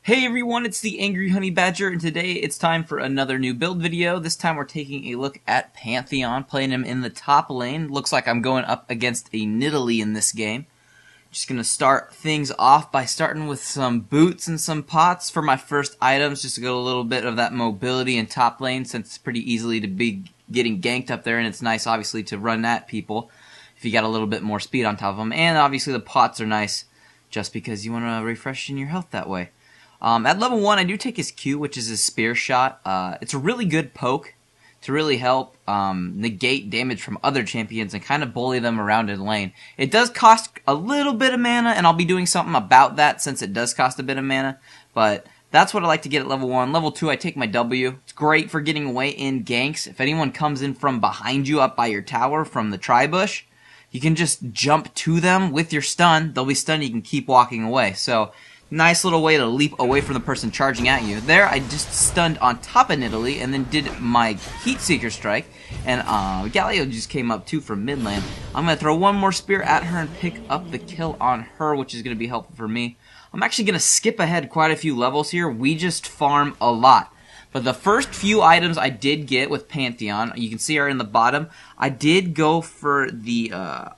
Hey everyone, it's the Angry Honey Badger, and today it's time for another new build video. This time we're taking a look at Pantheon, playing him in the top lane. Looks like I'm going up against a Nidalee in this game. Just gonna start things off by starting with some boots and some pots for my first items, just to get a little bit of that mobility in top lane, since it's pretty easily to be getting ganked up there, and it's nice obviously to run at people if you got a little bit more speed on top of them. And obviously the pots are nice just because you want to refresh in your health that way. At level 1, I do take his Q, which is his spear shot. It's a really good poke to really help negate damage from other champions and kind of bully them around in lane. It does cost a little bit of mana, and I'll be doing something about that since it does cost a bit of mana, but that's what I like to get at level 1. Level 2, I take my W. It's great for getting away in ganks. If anyone comes in from behind you up by your tower from the tri-bush, you can just jump to them with your stun. They'll be stunned, you can keep walking away. So nice little way to leap away from the person charging at you. There, I just stunned on top of Nidalee and then did my Heat Seeker Strike. And Galio just came up too from mid lane. I'm going to throw one more spear at her and pick up the kill on her, which is going to be helpful for me. I'm actually going to skip ahead quite a few levels here. We just farm a lot. But the first few items I did get with Pantheon, you can see are in the bottom. I did go for the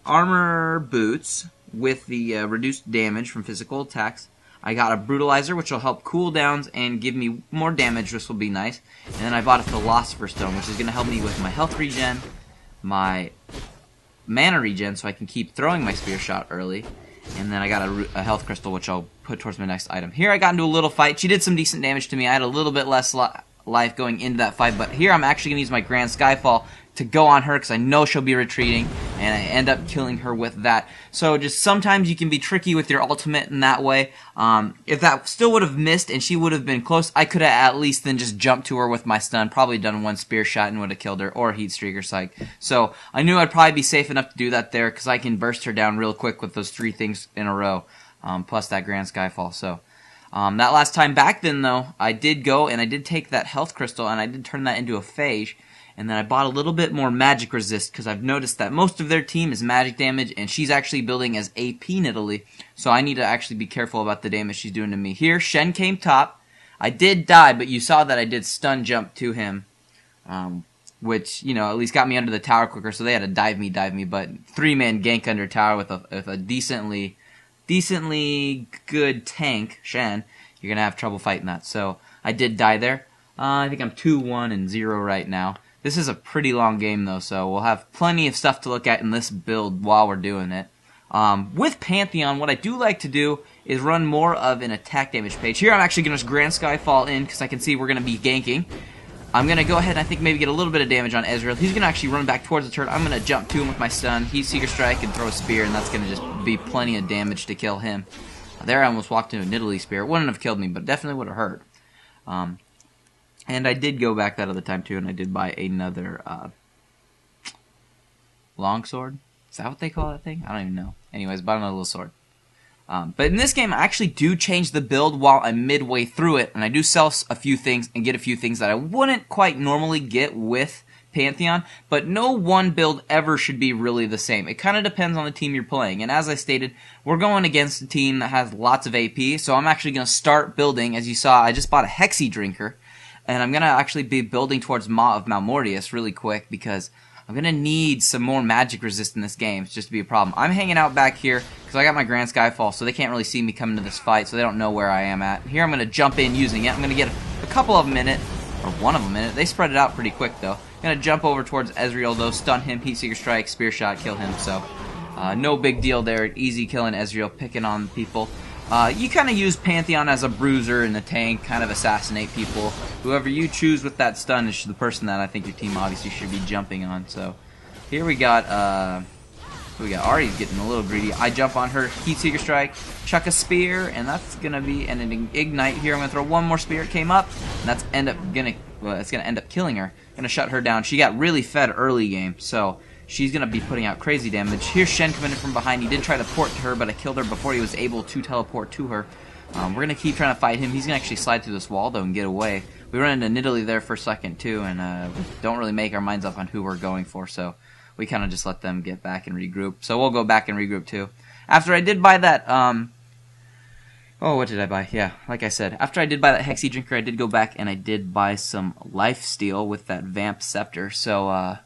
armor boots with the reduced damage from physical attacks. I got a Brutalizer, which will help cooldowns and give me more damage, which will be nice. And then I bought a Philosopher's Stone, which is going to help me with my health regen, my mana regen, so I can keep throwing my Spear Shot early. And then I got a Health Crystal, which I'll put towards my next item. Here I got into a little fight. She did some decent damage to me. I had a little bit less life going into that fight, but here I'm actually going to use my Grand Skyfall to go on her because I know she'll be retreating, and I end up killing her with that. So just sometimes you can be tricky with your ultimate in that way. If that still would have missed and she would have been close, I could have at least then just jumped to her with my stun, probably done one spear shot and would have killed her, or Heat Streaker Psych. So I knew I'd probably be safe enough to do that there because I can burst her down real quick with those 3 things in a row, plus that Grand Skyfall. So that last time back then though, I did go and I did take that Health Crystal and I did turn that into a Phage. And then I bought a little bit more magic resist because I've noticed that most of their team is magic damage, and she's actually building as AP Nidalee, so I need to actually be careful about the damage she's doing to me. Here, Shen came top. I did die, but you saw that I did stun jump to him, which, you know, at least got me under the tower quicker, so they had to dive me, but 3-man gank under tower with a decently good tank, Shen, you're going to have trouble fighting that. So I did die there. I think I'm 2-1 and 0 right now. This is a pretty long game though, so we'll have plenty of stuff to look at in this build while we're doing it. With Pantheon, what I do like to do is run more of an attack damage page. Here I'm actually going to Grand Skyfall in because I can see we're going to be ganking. I'm going to go ahead and I think maybe get a little bit of damage on Ezreal. He's going to actually run back towards the turret. I'm going to jump to him with my stun, Heat Seeker Strike, and throw a spear, and that's going to just be plenty of damage to kill him. There I almost walked into a Nidalee spear. It wouldn't have killed me, but definitely would have hurt. And I did go back that other time too, and I did buy another longsword. Is that what they call that thing? I don't even know. Anyways, bought another little sword. But in this game, I actually do change the build while I'm midway through it, and I do sell a few things and get a few things that I wouldn't quite normally get with Pantheon, but no one build ever should be really the same. It kind of depends on the team you're playing, and as I stated, we're going against a team that has lots of AP, so I'm actually going to start building. As you saw, I just bought a Hexy Drinker, and I'm going to actually be building towards Maw of Malmortius really quick because I'm going to need some more magic resist in this game. It's just to be a problem. I'm hanging out back here because I got my Grand Skyfall, so they can't really see me coming to this fight, so they don't know where I am at. Here I'm going to jump in using it. I'm going to get a couple of them in it, or one of them in it. They spread it out pretty quick, though. I'm going to jump over towards Ezreal, though, stun him, Heat Seeker Strike, Spear Shot, kill him, so no big deal there. Easy killing Ezreal, picking on people. You kind of use Pantheon as a bruiser in the tank, kind of assassinate people. Whoever you choose with that stun is the person that I think your team obviously should be jumping on. So here we got Ahri's getting a little greedy. I jump on her, Heat Seeker Strike, chuck a spear, and that's gonna be an ignite here. I'm gonna throw one more spear. It came up, and that's it's gonna end up killing her. Gonna shut her down. She got really fed early game, so she's going to be putting out crazy damage. Here's Shen coming in from behind. He did try to port to her, but I killed her before he was able to teleport to her. We're going to keep trying to fight him. He's going to actually slide through this wall, though, and get away. We run into Nidalee there for a second, too, and don't really make our minds up on who we're going for, so we kind of just let them get back and regroup. So we'll go back and regroup, too. After I did buy that Oh, what did I buy? Yeah, like I said, after I did buy that Hexy Drinker, I did go back and I did buy some Lifesteal with that Vamp Scepter. So,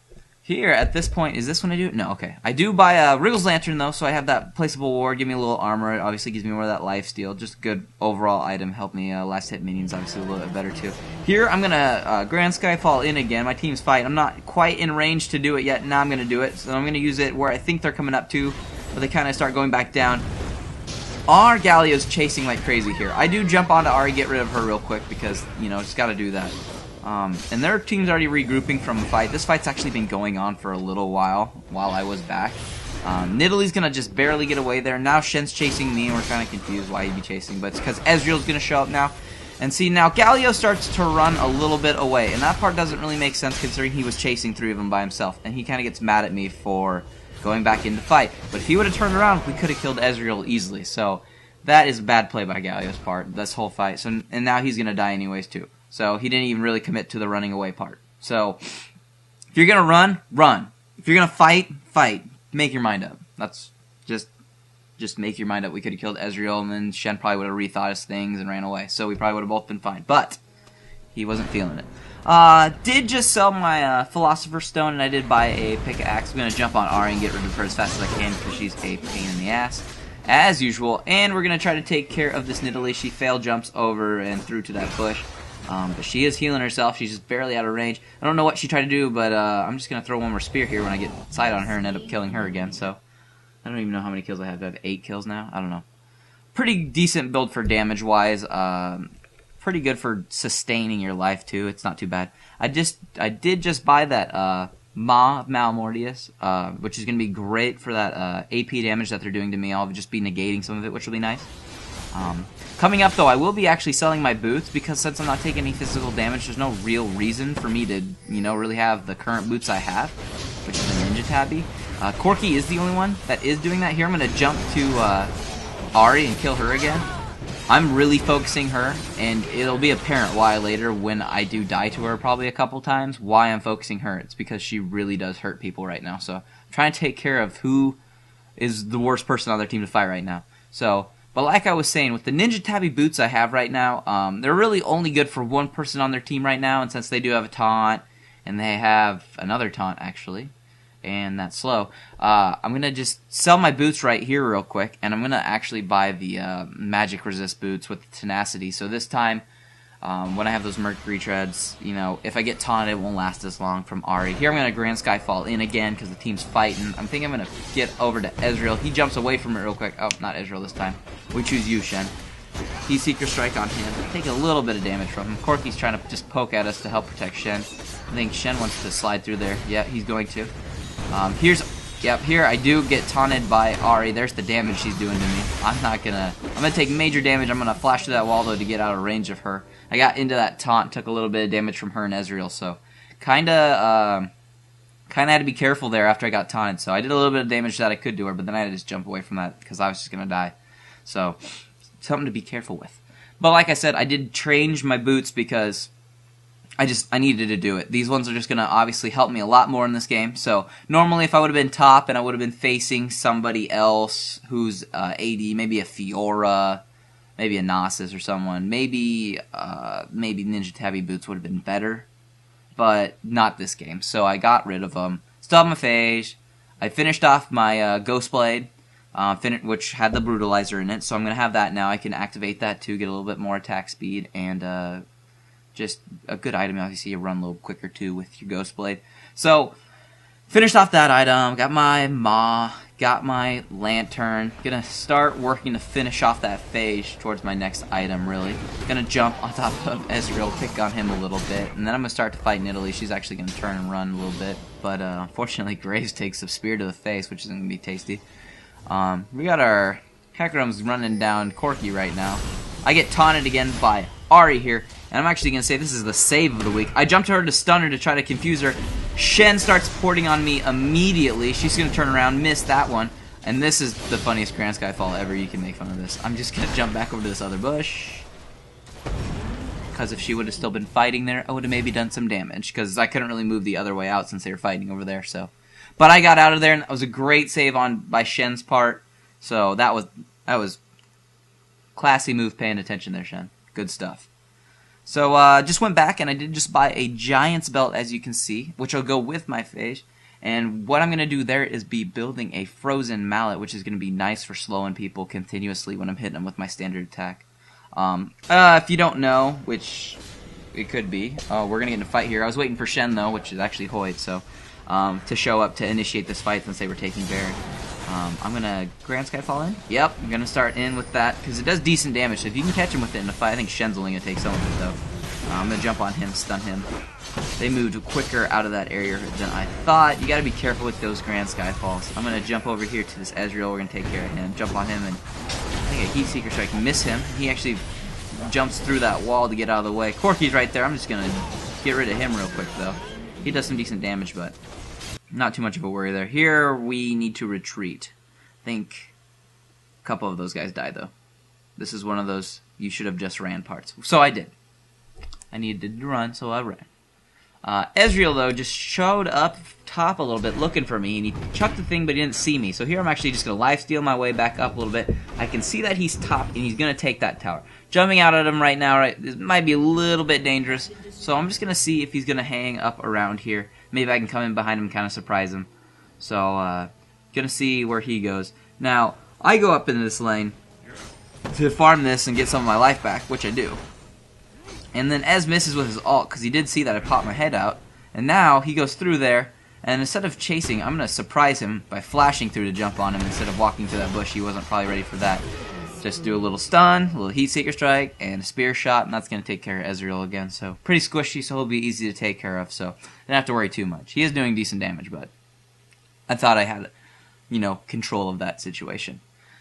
here, at this point, is this when I do it? No, okay. I do buy a Wriggles Lantern, though, so I have that Placeable Ward, give me a little armor. It obviously gives me more of that Lifesteal. Just a good overall item. Help me last hit minions, obviously, a little bit better, too. Here, I'm going to Grand Skyfall in again. My team's fighting. I'm not quite in range to do it yet. Now I'm going to do it. So I'm going to use it where I think they're coming up to, but they kind of start going back down. Our Galio's chasing like crazy here. I do jump onto Ari, get rid of her real quick because, you know, just got to do that. And their team's already regrouping from a fight. This fight's actually been going on for a little while I was back. Nidalee's going to just barely get away there. Now Shen's chasing me and we're kind of confused why he'd be chasing. But it's because Ezreal's going to show up now. And see, now Galio starts to run a little bit away. And that part doesn't really make sense considering he was chasing 3 of them by himself. And he kind of gets mad at me for going back into fight. But if he would have turned around, we could have killed Ezreal easily. So that is a bad play by Galio's part, this whole fight. So, and now he's going to die anyways too. So he didn't even really commit to the running away part. So if you're going to run, run. If you're going to fight, fight. Make your mind up. That's just make your mind up. We could have killed Ezreal and then Shen probably would have rethought his things and ran away. So we probably would have both been fine. But he wasn't feeling it. Did just sell my Philosopher's Stone, and I did buy a pickaxe. I'm going to jump on Ari and get rid of her as fast as I can because she's a pain in the ass, as usual. And we're going to try to take care of this Nidalee. She fail jumps over and through to that bush. But she is healing herself. She's just barely out of range. I don't know what she tried to do, but I'm just going to throw one more spear here when I get sight on her and end up killing her again. So I don't even know how many kills I have. Do I have 8 kills now? I don't know. Pretty decent build for damage-wise. Pretty good for sustaining your life too. It's not too bad. I did just buy that Maw of Malmortius, which is going to be great for that AP damage that they're doing to me. I'll just be negating some of it, which will be nice. Coming up though, I will be actually selling my boots because since I'm not taking any physical damage, there's no real reason for me to, you know, really have the current boots I have, which is a Ninja Tabby. Corki is the only one that is doing that. Here I'm going to jump to Ari and kill her again. I'm really focusing her, and it'll be apparent why later when I do die to her probably a couple times, why I'm focusing her. It's because she really does hurt people right now. So I'm trying to take care of who is the worst person on their team to fight right now. So, but like I was saying, with the Ninja Tabby boots I have right now, they're really only good for one person on their team right now, and since they do have a taunt, and they have another taunt actually, and that's slow. I'm going to just sell my boots right here real quick, and I'm going to actually buy the magic resist boots with tenacity. So this time, when I have those mercury treads, you know, if I get taunted, it won't last as long from Ari. Here I'm going to Grand Skyfall in again because the team's fighting. I'm thinking I'm going to get over to Ezreal. He jumps away from it real quick. Oh, not Ezreal this time. We choose you, Shen. He Seeker Strike on him. Take a little bit of damage from him. Corki's trying to just poke at us to help protect Shen. I think Shen wants to slide through there. Yeah, he's going to. Here I do get taunted by Ari. There's the damage she's doing to me. I'm gonna take major damage. I'm gonna flash through that wall though to get out of range of her. I got into that taunt, took a little bit of damage from her and Ezreal, so kinda had to be careful there after I got taunted. So I did a little bit of damage that I could do her, but then I had to just jump away from that because I was just gonna die. So something to be careful with. But like I said, I did change my boots because I needed to do it. These ones are just going to obviously help me a lot more in this game. So normally if I would have been top and I would have been facing somebody else who's AD, maybe a Fiora, maybe a Nasus or someone, maybe Ninja Tabby boots would have been better, but not this game. So I got rid of them. Still have my Phage. I finished off my Ghostblade, which had the Brutalizer in it, so I'm going to have that now. I can activate that too, get a little bit more attack speed, and just a good item. Obviously, you run a little quicker too with your Ghost Blade. So, finished off that item. Got my Maw. Got my Lantern. Gonna start working to finish off that phase towards my next item, really. Gonna jump on top of Ezreal, pick on him a little bit, and then I'm gonna start to fight Nidalee. She's actually gonna turn and run a little bit, but unfortunately, Graves takes a spear to the face, which isn't gonna be tasty. We got our Hecarim's running down Corki right now. I get taunted again by Ari here, and I'm actually going to say this is the save of the week. I jumped to her to stun her to try to confuse her. Shen starts porting on me immediately. She's going to turn around, miss that one, and this is the funniest Grand Skyfall ever. You can make fun of this. I'm just going to jump back over to this other bush, because if she would have still been fighting there, I would have maybe done some damage, because I couldn't really move the other way out since they were fighting over there. So, but I got out of there, and that was a great save by Shen's part. So that was Classy move, paying attention there, Shen. Good stuff. So, just went back, and I did just buy a Giant's Belt, as you can see, which will go with my phage. And what I'm going to do there is be building a Frozen Mallet, which is going to be nice for slowing people continuously when I'm hitting them with my standard attack. If you don't know, which it could be, we're going to get in a fight here. I was waiting for Shen, though, which is actually Hoyt, so to show up to initiate this fight since they were taking Baron. I'm going to Grand Skyfall in. Yep, I'm going to start in with that, because it does decent damage. So if you can catch him with it in a fight, I think Shen's only going to take some of it, though. I'm going to jump on him, stun him. They moved quicker out of that area than I thought. You got to be careful with those Grand Skyfalls. I'm going to jump over here to this Ezreal. We're going to take care of him. Jump on him, and I think a Heat Seeker Strike miss him. He actually jumps through that wall to get out of the way. Corki's right there. I'm just going to get rid of him real quick, though. He does some decent damage, but not too much of a worry there. Here, we need to retreat. I think a couple of those guys died, though. This is one of those you should have just ran parts. So I did. I needed to run, so I ran. Ezreal, though, just showed up top a little bit looking for me, and he chucked the thing, but he didn't see me. So here I'm actually just going to lifesteal my way back up a little bit. I can see that he's top, and he's going to take that tower. Jumping out at him right now, it might be a little bit dangerous, so I'm just going to see if he's going to hang up around here. Maybe I can come in behind him and kind of surprise him. So, going to see where he goes. Now, I go up into this lane to farm this and get some of my life back, which I do. And then Ez misses with his ult, because he did see that I popped my head out. And now he goes through there, and instead of chasing, I'm going to surprise him by flashing through to jump on him instead of walking to that bush. He wasn't probably ready for that. Just do a little stun, a little Heat Seeker Strike, and a Spear Shot, and that's going to take care of Ezreal again. So pretty squishy, so he'll be easy to take care of. So don't have to worry too much. He is doing decent damage, but I thought I had, control of that situation.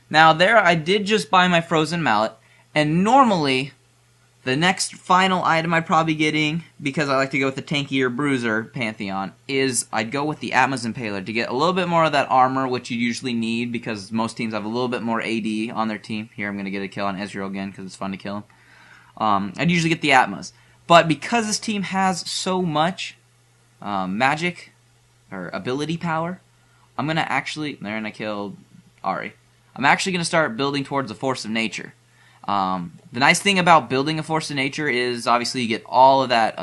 Now there, I did just buy my Frozen Mallet, and normally the next final item I'd probably getting, because I like to go with the tankier bruiser Pantheon, is I'd go with the Atma's Impaler to get a little bit more of that armor, which you usually need because most teams have a little bit more AD on their team. Here I'm going to get a kill on Ezreal again because it's fun to kill him. I'd usually get the Atma's. But because this team has so much magic or ability power, I'm going to actually... There, and I killed Ahri. I'm actually going to start building towards the Force of Nature. The nice thing about building a Force of Nature is obviously you get all of that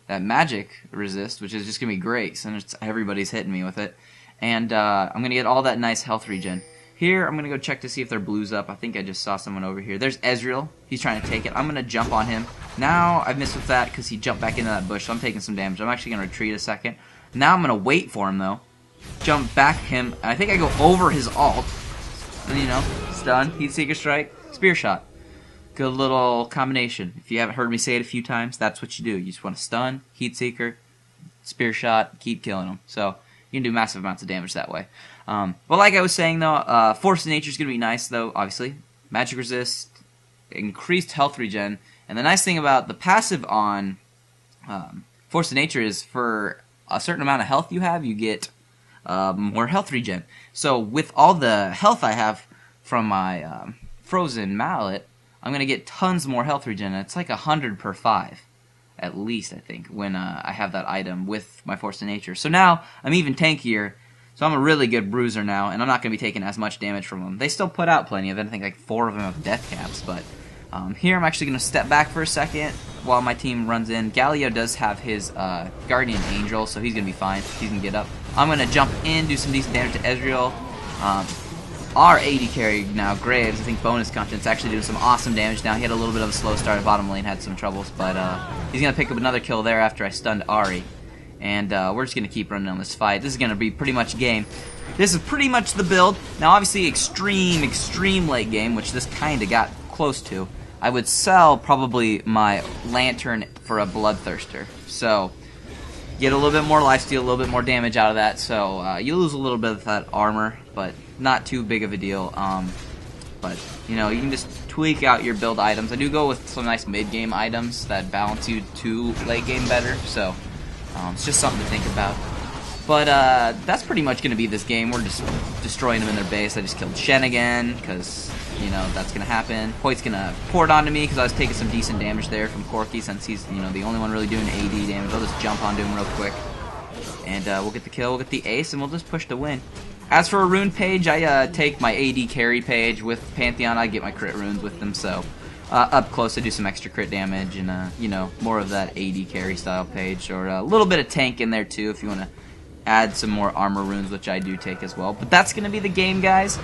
that magic resist, which is just going to be great since everybody's hitting me with it. And I'm going to get all that nice health regen. Here, I'm going to go check to see if they're blues up. I think I just saw someone over here. There's Ezreal. He's trying to take it. I'm going to jump on him. Now, I missed with that because he jumped back into that bush, so I'm taking some damage. I'm actually going to retreat a second. Now I'm going to wait for him, though. Jump back him. And I think I go over his ult. And, stun, Heat Seeker Strike, Spear Shot. Good little combination. If you haven't heard me say it a few times, that's what you do. You just want to stun, Heat Seeker, Spear Shot, keep killing them. So you can do massive amounts of damage that way. But like I was saying, though, Force of Nature is going to be nice, though, obviously. Magic Resist, increased health regen. And the nice thing about the passive on Force of Nature is for a certain amount of health you have, you get more health regen. So with all the health I have from my Frozen Mallet, I'm going to get tons more health regen. It's like 100 per 5, at least, I think, when I have that item with my Force of Nature. So now, I'm even tankier, so I'm a really good bruiser now, and I'm not going to be taking as much damage from them. They still put out plenty of it. I think like 4 of them have death caps, but here I'm actually going to step back for a second while my team runs in. Galio does have his Guardian Angel, so he's going to be fine. He's going to get up. I'm going to jump in, do some decent damage to Ezreal. Our AD carry now, Graves, I think bonus content's actually doing some awesome damage now. He had a little bit of a slow start at bottom lane, had some troubles, but he's going to pick up another kill there after I stunned Ahri. And we're just going to keep running on this fight. This is going to be pretty much game. This is pretty much the build. Now, obviously, extreme late game, which this kind of got close to. I would sell probably my Lantern for a Bloodthirster. So, get a little bit more lifesteal, a little bit more damage out of that. So, you lose a little bit of that armor, but not too big of a deal. But, you can just tweak out your build items. I do go with some nice mid-game items that balance you to late game better. So, it's just something to think about. But that's pretty much going to be this game. We're just destroying them in their base. I just killed Shen again because, that's going to happen. Hoyt's going to pour it onto me because I was taking some decent damage there from Corki since he's, the only one really doing AD damage. I'll just jump onto him real quick. And we'll get the kill, we'll get the ace, and we'll just push to win. As for a rune page, I take my AD carry page with Pantheon. I get my crit runes with them, so up close I do some extra crit damage and, you know, more of that AD carry style page. Or a little bit of tank in there too if you want to add some more armor runes, which I do take as well. But that's going to be the game, guys.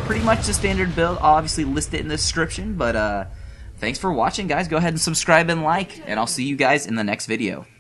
Pretty much the standard build. I'll obviously list it in the description, but thanks for watching, guys. Go ahead and subscribe and like, and I'll see you guys in the next video.